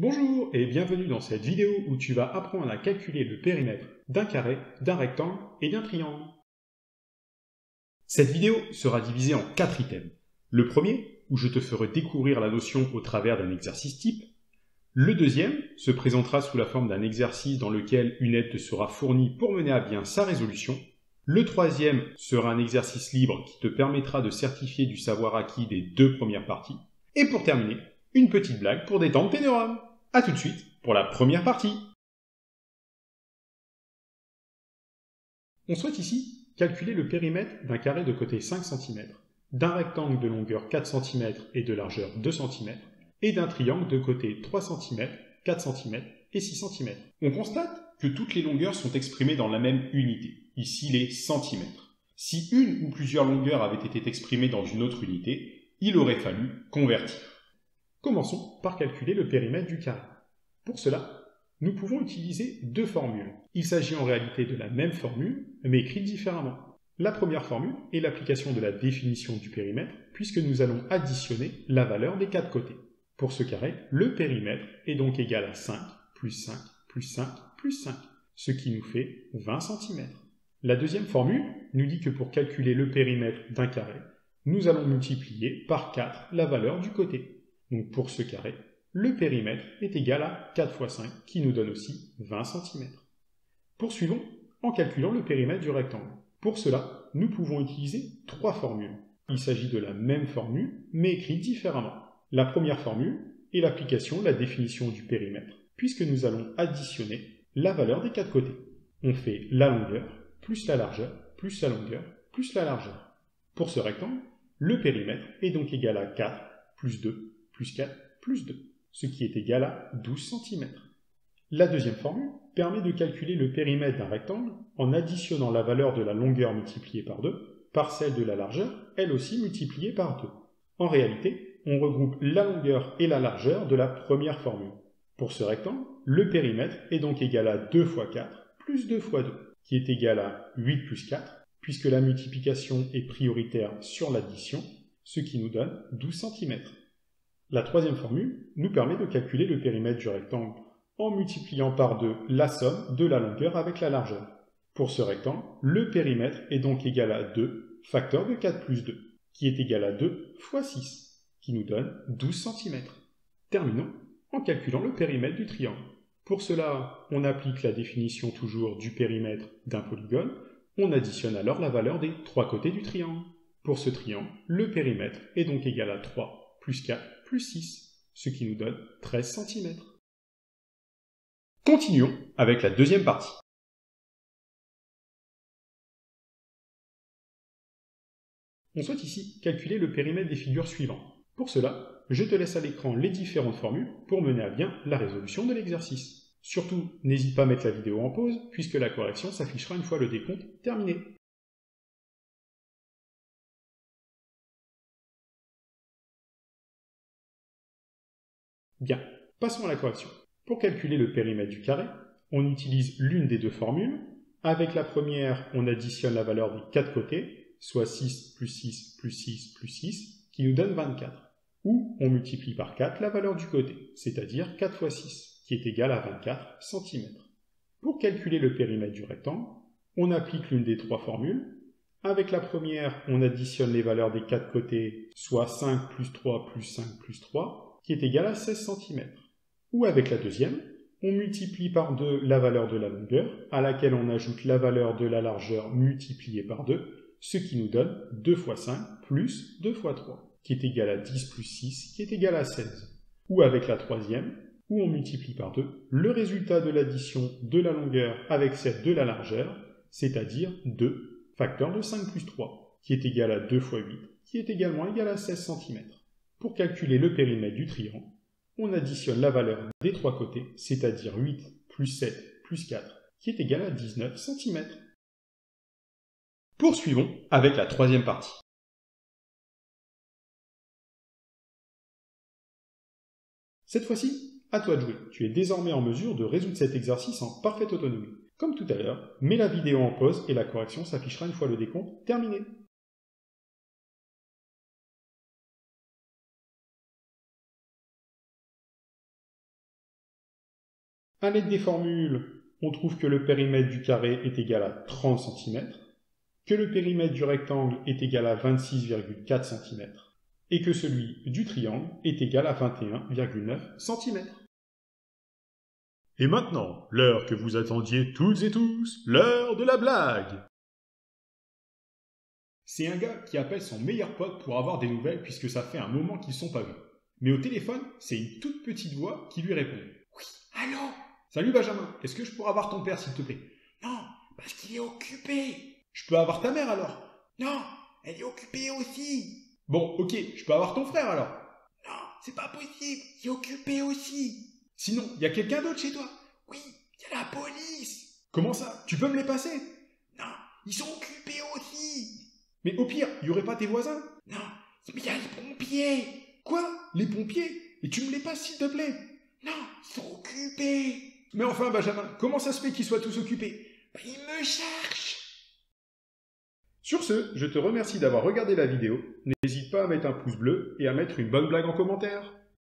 Bonjour et bienvenue dans cette vidéo où tu vas apprendre à calculer le périmètre d'un carré, d'un rectangle et d'un triangle. Cette vidéo sera divisée en 4 items. Le premier, où je te ferai découvrir la notion au travers d'un exercice type. Le deuxième se présentera sous la forme d'un exercice dans lequel une aide te sera fournie pour mener à bien sa résolution. Le troisième sera un exercice libre qui te permettra de certifier du savoir acquis des 2 premières parties. Et pour terminer, une petite blague pour détendre tes neurones. A tout de suite pour la première partie. On souhaite ici calculer le périmètre d'un carré de côté 5 cm, d'un rectangle de longueur 4 cm et de largeur 2 cm, et d'un triangle de côté 3 cm, 4 cm et 6 cm. On constate que toutes les longueurs sont exprimées dans la même unité, ici les centimètres. Si une ou plusieurs longueurs avaient été exprimées dans une autre unité, il aurait fallu convertir. Commençons par calculer le périmètre du carré. Pour cela, nous pouvons utiliser deux formules. Il s'agit en réalité de la même formule, mais écrite différemment. La première formule est l'application de la définition du périmètre, puisque nous allons additionner la valeur des quatre côtés. Pour ce carré, le périmètre est donc égal à 5, plus 5, plus 5, plus 5, ce qui nous fait 20 cm. La deuxième formule nous dit que pour calculer le périmètre d'un carré, nous allons multiplier par 4 la valeur du côté. Donc pour ce carré, le périmètre est égal à 4 fois 5, qui nous donne aussi 20 cm. Poursuivons en calculant le périmètre du rectangle. Pour cela, nous pouvons utiliser trois formules. Il s'agit de la même formule, mais écrite différemment. La première formule est l'application de la définition du périmètre, puisque nous allons additionner la valeur des quatre côtés. On fait la longueur, plus la largeur, plus la longueur, plus la largeur. Pour ce rectangle, le périmètre est donc égal à 4 plus 2 plus 4 plus 2, ce qui est égal à 12 cm. La deuxième formule permet de calculer le périmètre d'un rectangle en additionnant la valeur de la longueur multipliée par 2 par celle de la largeur, elle aussi multipliée par 2. En réalité, on regroupe la longueur et la largeur de la première formule. Pour ce rectangle, le périmètre est donc égal à 2 fois 4 plus 2 fois 2, qui est égal à 8 plus 4, puisque la multiplication est prioritaire sur l'addition, ce qui nous donne 12 cm. La troisième formule nous permet de calculer le périmètre du rectangle en multipliant par 2 la somme de la longueur avec la largeur. Pour ce rectangle, le périmètre est donc égal à 2 facteur de 4 plus 2, qui est égal à 2 fois 6, qui nous donne 12 cm. Terminons en calculant le périmètre du triangle. Pour cela, on applique la définition toujours du périmètre d'un polygone, on additionne alors la valeur des trois côtés du triangle. Pour ce triangle, le périmètre est donc égal à 3 plus 4 plus 6, ce qui nous donne 13 cm. Continuons avec la deuxième partie. On souhaite ici calculer le périmètre des figures suivantes. Pour cela, je te laisse à l'écran les différentes formules pour mener à bien la résolution de l'exercice. Surtout, n'hésite pas à mettre la vidéo en pause, puisque la correction s'affichera une fois le décompte terminé. Bien, passons à la correction. Pour calculer le périmètre du carré, on utilise l'une des deux formules. Avec la première, on additionne la valeur des quatre côtés, soit 6 plus 6 plus 6 plus 6, qui nous donne 24. Ou on multiplie par 4 la valeur du côté, c'est-à-dire 4 fois 6, qui est égal à 24 cm. Pour calculer le périmètre du rectangle, on applique l'une des trois formules. Avec la première, on additionne les valeurs des quatre côtés, soit 5 plus 3 plus 5 plus 3, qui est égal à 16 cm. Ou avec la deuxième, on multiplie par 2 la valeur de la longueur, à laquelle on ajoute la valeur de la largeur multipliée par 2, ce qui nous donne 2 fois 5 plus 2 fois 3, qui est égal à 10 plus 6, qui est égal à 16. Ou avec la troisième, où on multiplie par 2 le résultat de l'addition de la longueur avec celle de la largeur, c'est-à-dire 2, facteur de 5 plus 3, qui est égal à 2 fois 8, qui est également égal à 16 cm. Pour calculer le périmètre du triangle, on additionne la valeur des trois côtés, c'est-à-dire 8 plus 7 plus 4, qui est égal à 19 cm. Poursuivons avec la troisième partie. Cette fois-ci, à toi de jouer. Tu es désormais en mesure de résoudre cet exercice en parfaite autonomie. Comme tout à l'heure, mets la vidéo en pause et la correction s'affichera une fois le décompte terminé. À l'aide des formules, on trouve que le périmètre du carré est égal à 30 cm, que le périmètre du rectangle est égal à 26,4 cm, et que celui du triangle est égal à 21,9 cm. Et maintenant, l'heure que vous attendiez toutes et tous, l'heure de la blague. C'est un gars qui appelle son meilleur pote pour avoir des nouvelles puisque ça fait un moment qu'ils ne sont pas vus. Mais au téléphone, c'est une toute petite voix qui lui répond. Oui, allô? Salut Benjamin, est-ce que je pourrais avoir ton père s'il te plaît? Non, parce qu'il est occupé. Je peux avoir ta mère alors? Non, elle est occupée aussi. Bon, ok, je peux avoir ton frère alors? Non, c'est pas possible, il est occupé aussi. Sinon, il y a quelqu'un d'autre chez toi? Oui, il y a la police. Comment ça? Tu peux me les passer? Non, ils sont occupés aussi. Mais au pire, il n'y aurait pas tes voisins? Non, mais il y a les pompiers. Quoi? Les pompiers? Et tu me les passes s'il te plaît? Non, ils sont occupés. Mais enfin, Benjamin, comment ça se fait qu'ils soient tous occupés? Ben, ils me cherchent. Sur ce, je te remercie d'avoir regardé la vidéo. N'hésite pas à mettre un pouce bleu et à mettre une bonne blague en commentaire.